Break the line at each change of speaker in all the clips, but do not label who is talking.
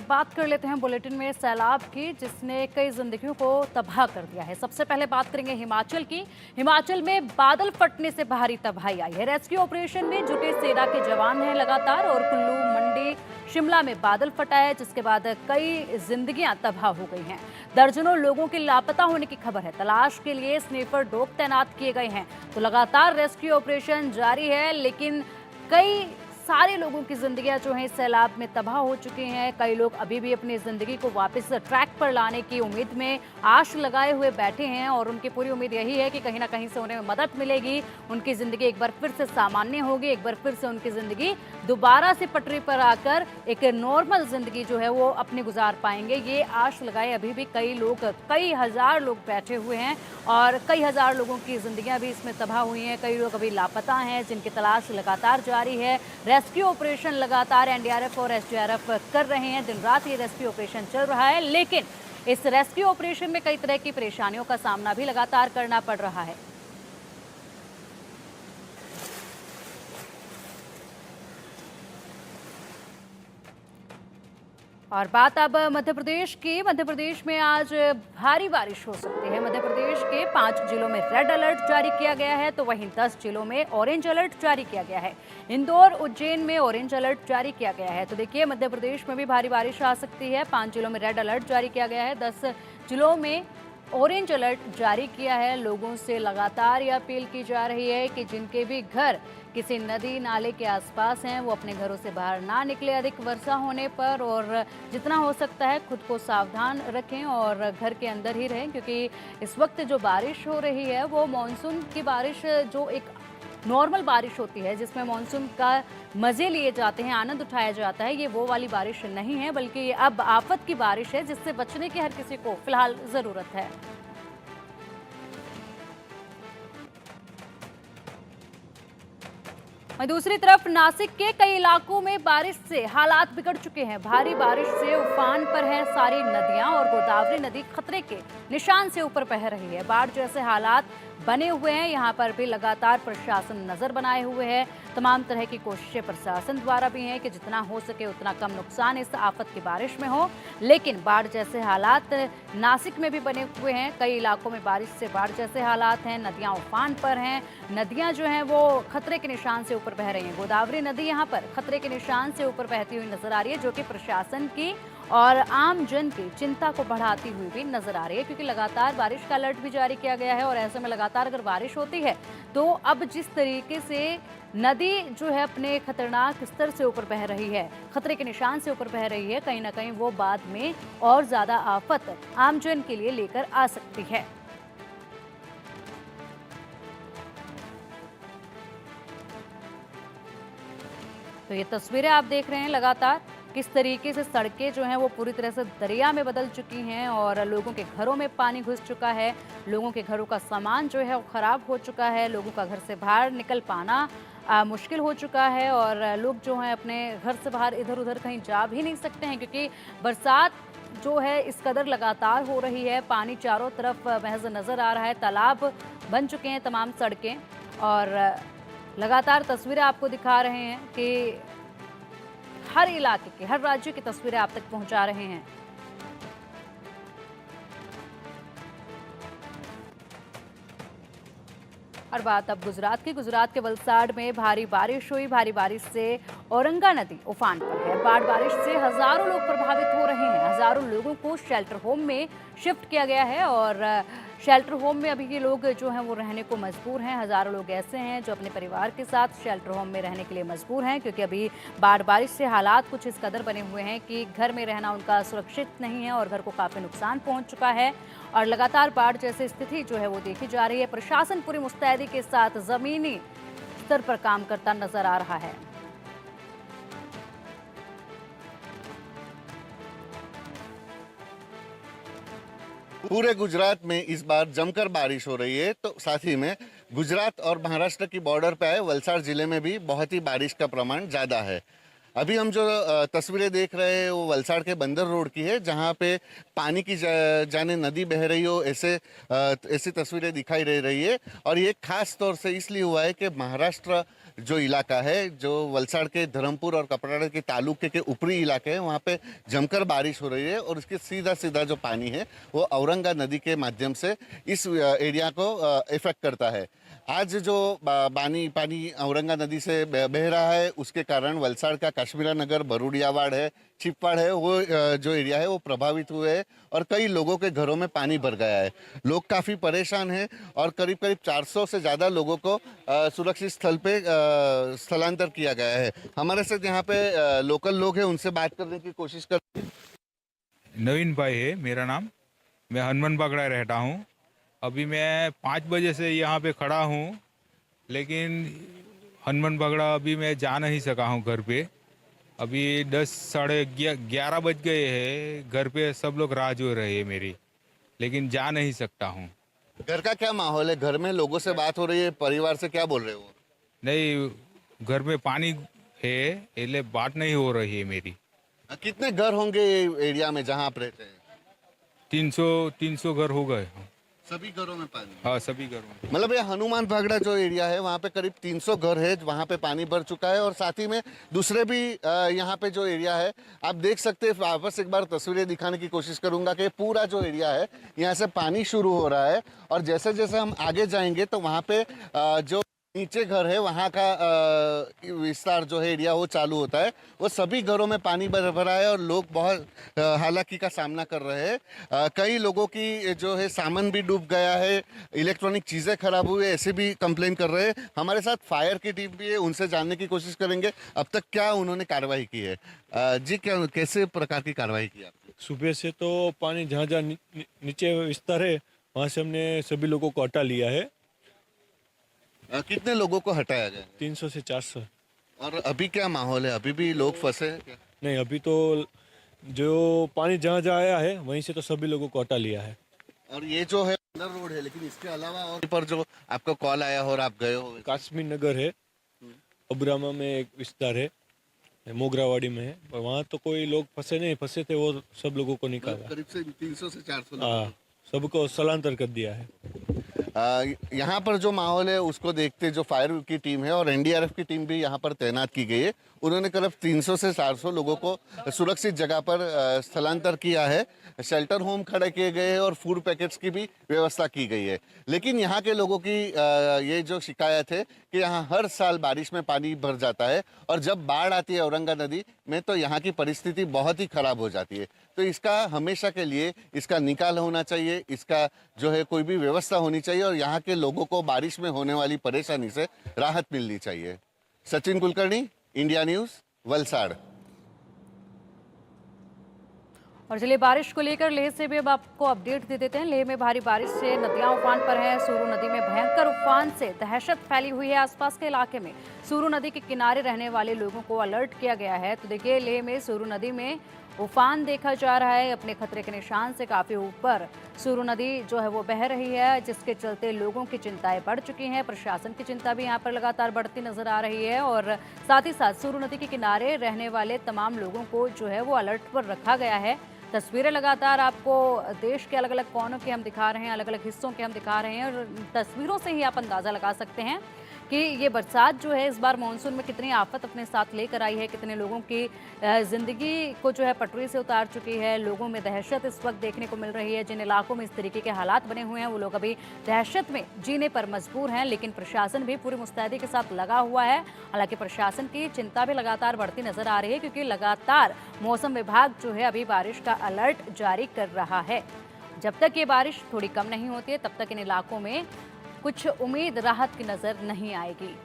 बात कर लेते हैं बुलेटिन में सैलाब की, जिसने कई जिंदगियों को तबाह कर दिया है। सबसे पहले बात करेंगे हिमाचल की। हिमाचल में बादल फटने से भारी तबाही आई है। रेस्क्यू ऑपरेशन में जुटे सेना के जवान हैं लगातार, और कुल्लू, मंडी, शिमला में बादल फटा है, जिसके बाद कई जिंदगियां तबाह हो गई हैं। दर्जनों लोगों के लापता होने की खबर है। तलाश के लिए स्नीपर डॉग तैनात किए गए हैं। तो लगातार रेस्क्यू ऑपरेशन जारी है, लेकिन कई सारे लोगों की जिंदगियां जो हैं सैलाब में तबाह हो चुकी हैं। कई लोग अभी भी अपनी जिंदगी को वापस ट्रैक पर लाने की उम्मीद में आश लगाए हुए बैठे हैं, और उनकी पूरी उम्मीद यही है कि कहीं ना कहीं से उन्हें मदद मिलेगी, उनकी जिंदगी एक बार फिर से सामान्य होगी, एक बार फिर से उनकी जिंदगी दोबारा से पटरी पर आकर एक नॉर्मल जिंदगी जो है वो अपनी गुजार पाएंगे। ये आश लगाए अभी भी कई लोग, कई हजार लोग बैठे हुए हैं, और कई हजार लोगों की जिंदगियां भी इसमें तबाह हुई हैं। कई लोग अभी लापता हैं, जिनकी तलाश लगातार जारी है। रेस्क्यू ऑपरेशन लगातार एनडीआरएफ और एसडीआरएफ कर रहे हैं। दिन रात ये रेस्क्यू ऑपरेशन चल रहा है, लेकिन इस रेस्क्यू ऑपरेशन में कई तरह की परेशानियों का सामना भी लगातार करना पड़ रहा है। और बात अब मध्य प्रदेश की। मध्य प्रदेश में आज भारी बारिश हो सकती है। मध्य प्रदेश के 5 जिलों में रेड अलर्ट जारी किया गया है, तो वहीं 10 जिलों में ऑरेंज अलर्ट जारी किया गया है। इंदौर, उज्जैन में ऑरेंज अलर्ट जारी किया गया है। तो देखिए, मध्य प्रदेश में भी भारी बारिश आ सकती है। 5 जिलों में रेड अलर्ट जारी किया गया है, 10 जिलों में ऑरेंज अलर्ट जारी किया है। लोगों से लगातार ये अपील की जा रही है कि जिनके भी घर किसी नदी नाले के आसपास हैं, वो अपने घरों से बाहर ना निकले अधिक वर्षा होने पर, और जितना हो सकता है खुद को सावधान रखें और घर के अंदर ही रहें, क्योंकि इस वक्त जो बारिश हो रही है वो मानसून की बारिश, जो एक नॉर्मल बारिश होती है जिसमें मानसून का मजे लिए जाते हैं, आनंद उठाया जाता है, ये वो वाली बारिश नहीं है, बल्कि ये अब आफत की बारिश है, जिससे बचने की हर किसी को फिलहाल जरूरत है। वहीं दूसरी तरफ नासिक के कई इलाकों में बारिश से हालात बिगड़ चुके हैं। भारी बारिश से उफान पर है सारी नदियां, और गोदावरी नदी खतरे के निशान से ऊपर बह रही है। बाढ़ जैसे हालात बने हुए हैं। यहाँ पर भी लगातार प्रशासन नजर बनाए हुए है। तमाम तरह की कोशिशें प्रशासन द्वारा भी हैं कि जितना हो सके उतना कम नुकसान इस आफत की बारिश में हो, लेकिन बाढ़ जैसे हालात नासिक में भी बने हुए हैं। कई इलाकों में बारिश से बाढ़ जैसे हालात हैं। नदियां उफान पर हैं। नदियां जो हैं वो खतरे के निशान से ऊपर बह रही हैं। गोदावरी नदी यहाँ पर खतरे के निशान से ऊपर बहती हुई नजर आ रही है, जो कि प्रशासन की और आम जन की चिंता को बढ़ाती हुई भी नजर आ रही है, क्योंकि लगातार बारिश का अलर्ट भी जारी किया गया है। और ऐसे में लगातार अगर बारिश होती है तो अब जिस तरीके से नदी जो है अपने खतरनाक स्तर से ऊपर बह रही है, खतरे के निशान से ऊपर बह रही है, कहीं ना कहीं वो बाद में और ज्यादा आफत आम जन के लिए लेकर आ सकती है। तो ये तस्वीरें आप देख रहे हैं लगातार किस तरीके से सड़कें जो हैं वो पूरी तरह से दरिया में बदल चुकी हैं, और लोगों के घरों में पानी घुस चुका है। लोगों के घरों का सामान जो है वो खराब हो चुका है। लोगों का घर से बाहर निकल पाना मुश्किल हो चुका है, और लोग जो हैं अपने घर से बाहर इधर उधर कहीं जा भी नहीं सकते हैं, क्योंकि बरसात जो है इस कदर लगातार हो रही है। पानी चारों तरफ महज नज़र आ रहा है। तालाब बन चुके हैं तमाम सड़कें, और लगातार तस्वीरें आपको दिखा रहे हैं कि हर इलाके की, हर राज्य की तस्वीरें आप तक पहुंचा रहे हैं। और बात अब गुजरात की। गुजरात के वलसाड में भारी बारिश हुई। भारी बारिश से औरंगा नदी उफान पर है। बाढ़ बारिश से हजारों लोग प्रभावित हो रहे हैं। हजारों लोगों को शेल्टर होम में शिफ्ट किया गया है, और शेल्टर होम में अभी ये लोग जो हैं वो रहने को मजबूर हैं। हजारों लोग ऐसे हैं जो अपने परिवार के साथ शेल्टर होम में रहने के लिए मजबूर हैं, क्योंकि अभी बाढ़ बारिश से हालात कुछ इस कदर बने हुए हैं कि घर में रहना उनका सुरक्षित नहीं है, और घर को काफ़ी नुकसान पहुंच चुका है। और लगातार बाढ़ जैसी स्थिति जो है वो देखी जा रही है। प्रशासन पूरी मुस्तैदी के साथ जमीनी स्तर पर काम करता नजर आ रहा है।
पूरे गुजरात में इस बार जमकर बारिश हो रही है, तो साथ ही में गुजरात और महाराष्ट्र की बॉर्डर पे आए वलसाड जिले में भी बहुत ही बारिश का प्रमाण ज़्यादा है। अभी हम जो तस्वीरें देख रहे हैं वो वलसाड के बंदर रोड की है, जहां पे पानी की जाने नदी बह रही हो ऐसी तस्वीरें दिखाई दे रही है। और ये खास तौर से इसलिए हुआ है कि महाराष्ट्र जो इलाका है, जो वलसाड़ के धर्मपुर और कपराड़ा के तालुके के ऊपरी इलाके हैं, वहाँ पे जमकर बारिश हो रही है और इसके सीधा सीधा जो पानी है वो औरंगा नदी के माध्यम से इस एरिया को इफेक्ट करता है। आज जो पानी औरंगा नदी से बह रहा है, उसके कारण वलसाड़ का काश्मीरा नगर, बरूडियावाड़ है, छिपवाड़ है, वो जो एरिया है वो प्रभावित हुए हैं और कई लोगों के घरों में पानी भर गया है। लोग काफ़ी परेशान हैं और करीब करीब 400 से ज़्यादा लोगों को सुरक्षित स्थल पे स्थलांतर किया गया है। हमारे साथ यहाँ पे लोकल लोग हैं, उनसे बात करने की कोशिश कर।
नवीन भाई है मेरा नाम। मैं हनुमान बागड़ा रहता हूँ। अभी मैं 5 बजे से यहाँ पे खड़ा हूँ, लेकिन हनुमान बागड़ा अभी मैं जा नहीं सका हूँ घर पे। अभी 10 साढ़े 11 बज गए हैं। घर पे सब लोग राह जो रहे हैं मेरी, लेकिन जा नहीं सकता हूँ।
घर का क्या माहौल है? घर में लोगों से बात हो रही है, परिवार से क्या बोल रहे हो?
नहीं, घर में पानी है, इसलिए बात नहीं हो रही है मेरी।
कितने घर होंगे ये एरिया में जहाँ आप रहते हैं?
300 घर हो गए।
सभी घरों में पानी?
हाँ, सभी घरों में।
मतलब ये हनुमान भागड़ा जो एरिया है वहाँ पे करीब 300 घर है, वहाँ पे पानी भर चुका है और साथ ही में दूसरे भी यहाँ पे जो एरिया है आप देख सकते हैं। वापस एक बार तस्वीरें दिखाने की कोशिश करूंगा कि पूरा जो एरिया है यहाँ से पानी शुरू हो रहा है और जैसे जैसे हम आगे जाएंगे तो वहाँ पे जो नीचे घर है वहाँ का विस्तार जो है एरिया वो चालू होता है। वो सभी घरों में पानी भरा है और लोग बहुत हालाकी का सामना कर रहे हैं। कई लोगों की जो है सामान भी डूब गया है, इलेक्ट्रॉनिक चीज़ें खराब हुई है, ऐसे भी कंप्लेन कर रहे हैं। हमारे साथ फायर की टीम भी है, उनसे जानने की कोशिश करेंगे अब तक क्या उन्होंने कार्रवाई की है। जी, क्या कैसे प्रकार की कार्रवाई की आपने?
सुबह से तो पानी जहाँ जहाँ नीचे विस्तार है वहाँ से हमने सभी लोगों को हटा लिया है।
कितने लोगों को हटाया गया?
300 से 400।
और अभी क्या माहौल है? अभी भी लोग फंसे हैं क्या?
नहीं, अभी तो जो पानी जहाँ जहाँ आया है वहीं से तो सभी लोगों को हटा लिया है।
और ये जो है अंदर रोड है, लेकिन इसके अलावा और पर जो आपको कॉल आया हो और आप गए हो?
काश्मीर नगर है, अब्रामा में एक विस्तार है, मोगरावाड़ी में है, पर वहाँ तो कोई लोग फंसे थे, वो सब लोगों को निकाला।
करीब से 300 से 400
हाँ, सबको स्थलांतर कर दिया है।
यहाँ पर जो माहौल है उसको देखते जो फायर की टीम है और एनडीआरएफ की टीम भी यहाँ पर तैनात की गई है। उन्होंने करीब 300 से 400 लोगों को सुरक्षित जगह पर स्थलांतर किया है। शेल्टर होम खड़े किए गए हैं और फूड पैकेट्स की भी व्यवस्था की गई है। लेकिन यहाँ के लोगों की ये जो शिकायत है कि यहाँ हर साल बारिश में पानी भर जाता है और जब बाढ़ आती है औरंगा नदी में तो यहाँ की परिस्थिति बहुत ही खराब हो जाती है। तो इसका हमेशा के लिए इसका निकाल होना चाहिए, इसका जो है कोई भी व्यवस्था होनी चाहिए और यहाँ के लोगों को बारिश में होने वाली परेशानी से राहत मिलनी चाहिए। Sachin Kulkarni, India news, Valsad.
और चलिए बारिश को लेकर लेह से भी अब आपको अपडेट दे देते हैं। लेह में भारी बारिश से नदियां उफान पर हैं। सूरू नदी में भयंकर उफान से दहशत फैली हुई है आसपास के इलाके में। सूरू नदी के किनारे रहने वाले लोगों को अलर्ट किया गया है। तो देखिए लेह में सूरू नदी में उफान देखा जा रहा है, अपने खतरे के निशान से काफ़ी ऊपर सूरू नदी जो है वो बह रही है, जिसके चलते लोगों की चिंताएं बढ़ चुकी हैं। प्रशासन की चिंता भी यहाँ पर लगातार बढ़ती नजर आ रही है और साथ ही साथ सूरू नदी के किनारे रहने वाले तमाम लोगों को जो है वो अलर्ट पर रखा गया है। तस्वीरें लगातार आपको देश के अलग अलग कोनों के हम दिखा रहे हैं, अलग अलग हिस्सों के हम दिखा रहे हैं और तस्वीरों से ही आप अंदाज़ा लगा सकते हैं कि ये बरसात जो है इस बार मानसून में कितनी आफत अपने साथ लेकर आई है, कितने लोगों की ज़िंदगी को जो है पटरी से उतार चुकी है। लोगों में दहशत इस वक्त देखने को मिल रही है। जिन इलाकों में इस तरीके के हालात बने हुए हैं वो लोग अभी दहशत में जीने पर मजबूर हैं, लेकिन प्रशासन भी पूरी मुस्तैदी के साथ लगा हुआ है। हालांकि प्रशासन की चिंता भी लगातार बढ़ती नजर आ रही है क्योंकि लगातार मौसम विभाग जो है अभी बारिश का अलर्ट जारी कर रहा है। जब तक ये बारिश थोड़ी कम नहीं होती है तब तक इन इलाकों में कुछ उम्मीद राहत की नजर नहीं आएगी।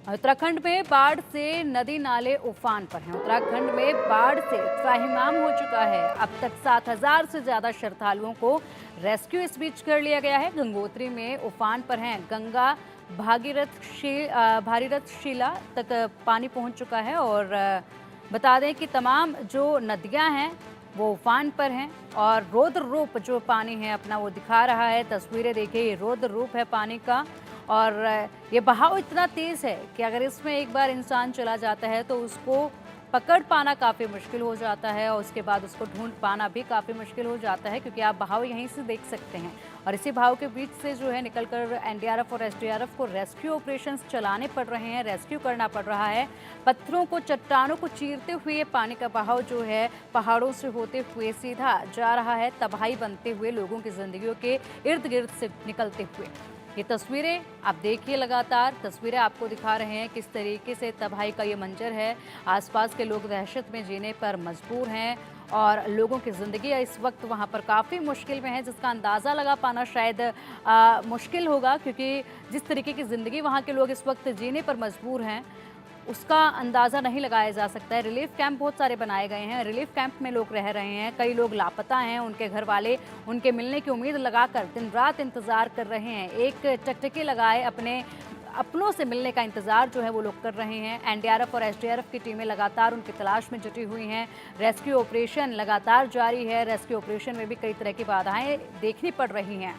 उत्तराखंड में बाढ़ से नदी नाले उफान पर हैं। उत्तराखंड में बाढ़ से त्राहिमाम हो चुका है। अब तक 7,000 से ज्यादा श्रद्धालुओं को रेस्क्यू इस बीच कर लिया गया है। गंगोत्री में उफान पर हैं। गंगा भागीरथ शिला तक पानी पहुंच चुका है और बता दें कि तमाम जो नदियां हैं वो उफान पर हैं और रौद्र रूप जो पानी है अपना वो दिखा रहा है। तस्वीरें देखिए, ये रौद्र रूप है पानी का और ये बहाव इतना तेज़ है कि अगर इसमें एक बार इंसान चला जाता है तो उसको पकड़ पाना काफ़ी मुश्किल हो जाता है और उसके बाद उसको ढूंढ पाना भी काफ़ी मुश्किल हो जाता है, क्योंकि आप बहाव यहीं से देख सकते हैं। और इसी बहाव के बीच से जो है निकलकर एनडीआरएफ और एसडीआरएफ को रेस्क्यू ऑपरेशंस चलाने पड़ रहे हैं, रेस्क्यू करना पड़ रहा है। पत्थरों को, चट्टानों को चीरते हुए ये पानी का बहाव जो है पहाड़ों से होते हुए सीधा जा रहा है, तबाही बनते हुए लोगों की जिंदगियों के इर्द गिर्द से निकलते हुए। ये तस्वीरें आप देखिए, लगातार तस्वीरें आपको दिखा रहे हैं किस तरीके से तबाही का ये मंजर है। आसपास के लोग दहशत में जीने पर मजबूर हैं और लोगों की ज़िंदगी इस वक्त वहाँ पर काफ़ी मुश्किल में है, जिसका अंदाज़ा लगा पाना शायद मुश्किल होगा, क्योंकि जिस तरीके की ज़िंदगी वहाँ के लोग इस वक्त जीने पर मजबूर हैं उसका अंदाज़ा नहीं लगाया जा सकता है। रिलीफ कैंप बहुत सारे बनाए गए हैं, रिलीफ कैंप में लोग रह रहे हैं, कई लोग लापता हैं, उनके घर वाले उनके मिलने की उम्मीद लगाकर दिन रात इंतज़ार कर रहे हैं। एक टकटकी लगाए अपनों से मिलने का इंतजार जो है वो लोग कर रहे हैं। एनडीआरएफ और एसडीआरएफ की टीमें लगातार उनकी तलाश में जुटी हुई हैं। रेस्क्यू ऑपरेशन लगातार जारी है। रेस्क्यू ऑपरेशन में भी कई तरह की बाधाएं देखनी पड़ रही हैं।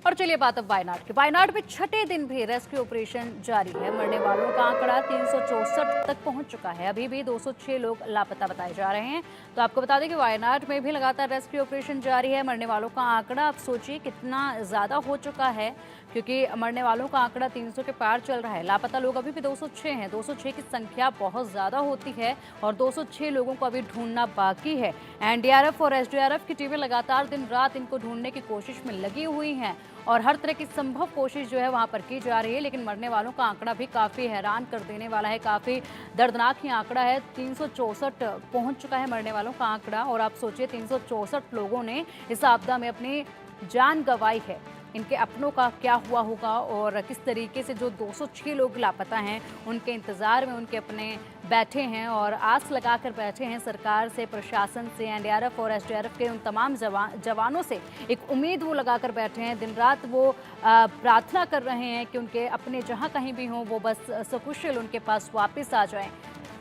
और चलिए बात अब वायनाड की। वायनाड में छठे दिन भी रेस्क्यू ऑपरेशन जारी है। मरने वालों का आंकड़ा 364 तक पहुंच चुका है। अभी भी 206 लोग लापता बताए जा रहे हैं। तो आपको बता दें कि वायनाड में भी लगातार रेस्क्यू ऑपरेशन जारी है। मरने वालों का आंकड़ा आप सोचिए कितना ज़्यादा हो चुका है, क्योंकि मरने वालों का आंकड़ा 300 के पार चल रहा है। लापता लोग अभी भी 206 हैं। 206 की संख्या बहुत ज़्यादा होती है और 206 लोगों को अभी ढूंढना बाकी है। एनडीआरएफ और एसडीआरएफ की टीमें लगातार दिन रात इनको ढूंढने की कोशिश में लगी हुई हैं और हर तरह की संभव कोशिश जो है वहां पर की जा रही है। लेकिन मरने वालों का आंकड़ा भी काफ़ी हैरान कर देने वाला है, काफ़ी दर्दनाक ही आंकड़ा है। 364 पहुंच चुका है मरने वालों का आंकड़ा। और आप सोचिए 364 लोगों ने इस आपदा में अपनी जान गंवाई है। इनके अपनों का क्या हुआ होगा और किस तरीके से जो 206 लोग लापता हैं उनके इंतज़ार में उनके अपने बैठे हैं और आस लगाकर बैठे हैं सरकार से, प्रशासन से, एनडीआरएफ और एसडीआरएफ के उन तमाम जवानों से। एक उम्मीद वो लगाकर बैठे हैं। दिन रात वो प्रार्थना कर रहे हैं कि उनके अपने जहाँ कहीं भी हों वो बस सकुशल उनके पास वापस आ जाएं।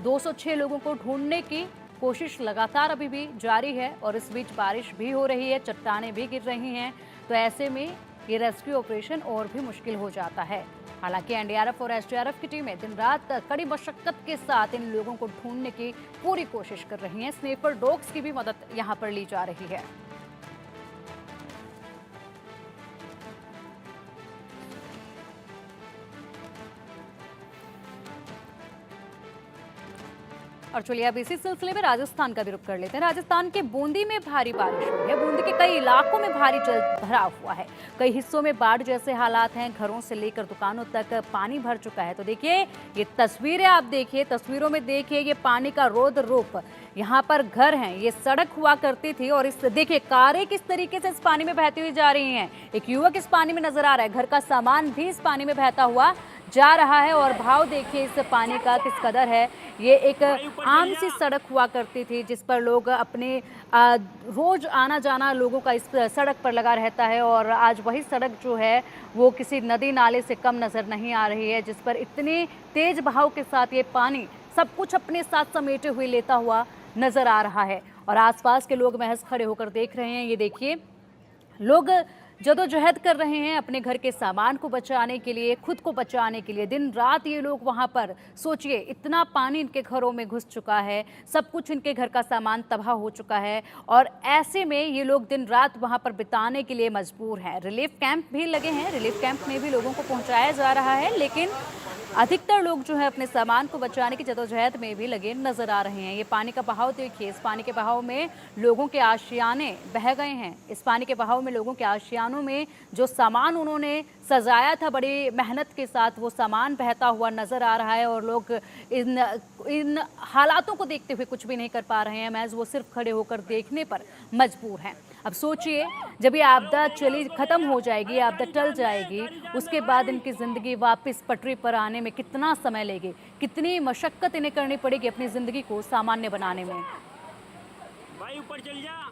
206 लोगों को ढूंढने की कोशिश लगातार अभी भी जारी है और इस बीच बारिश भी हो रही है, चट्टानें भी गिर रही हैं। तो ऐसे में ये रेस्क्यू ऑपरेशन और भी मुश्किल हो जाता है। हालांकि एनडीआरएफ और एसडीआरएफ की टीमें दिन रात कड़ी मशक्कत के साथ इन लोगों को ढूंढने की पूरी कोशिश कर रही हैं। स्नेपर डॉग्स की भी मदद यहां पर ली जा रही है। और चलिए अब इसी सिलसिले में राजस्थान का भी रुख कर लेते हैं। राजस्थान के बूंदी में भारी बारिश हुई है। बूंदी के कई इलाकों में भारी जल भराव हुआ है। कई हिस्सों में बाढ़ जैसे हालात हैं। घरों से लेकर दुकानों तक पानी भर चुका है। तो देखिए ये तस्वीरें आप देखिए, तस्वीरों में देखिए ये पानी का रौद्र रूप। यहाँ पर घर हैं, ये सड़क हुआ करती थी और इस देखिए कारें किस तरीके से इस पानी में बहती हुई जा रही हैं। एक युवक इस पानी में नजर आ रहा है। घर का सामान भी इस पानी में बहता हुआ जा रहा है और भाव देखिए इस पानी का किस कदर है। ये एक आम सी सड़क हुआ करती थी जिस पर लोग अपने रोज आना जाना लोगों का इस सड़क पर लगा रहता है और आज वही सड़क जो है वो किसी नदी नाले से कम नजर नहीं आ रही है, जिस पर इतने तेज बहाव के साथ ये पानी सब कुछ अपने साथ समेटे हुए लेता हुआ नजर आ रहा है। और आसपास के लोग महज खड़े होकर देख रहे हैं। ये देखिए लोग जदोजहद कर रहे हैं अपने घर के सामान को बचाने के लिए, खुद को बचाने के लिए। दिन रात ये लोग वहां पर, सोचिए इतना पानी इनके घरों में घुस चुका है, सब कुछ इनके घर का सामान तबाह हो चुका है और ऐसे में ये लोग दिन रात वहां पर बिताने के लिए मजबूर हैं। रिलीफ कैंप भी लगे हैं, रिलीफ कैंप में भी लोगों को पहुंचाया जा रहा है, लेकिन अधिकतर लोग जो है अपने सामान को बचाने की जदोजहद में भी लगे नजर आ रहे हैं। ये पानी का बहाव देखिए, इस पानी के बहाव में लोगों के आशियाने बह गए हैं। इस पानी के बहाव में लोगों के आशियानों में जो सामान उन्होंने सजाया था बड़ी मेहनत के साथ, वो सामान बहता हुआ नजर आ रहा है और लोग इन हालातों को देखते हुए कुछ भी नहीं कर पा रहे हैं। महज वो सिर्फ खड़े होकर देखने पर मजबूर हैं। अब सोचिए जब ये आपदा खत्म हो जाएगी, आपदा टल जाएगी, उसके बाद इनकी ज़िंदगी वापस पटरी पर आने में कितना समय लेगी, कितनी मशक्क़त इन्हें करनी पड़ेगी अपनी ज़िंदगी को सामान्य बनाने में।
भाई ऊपर चल जा।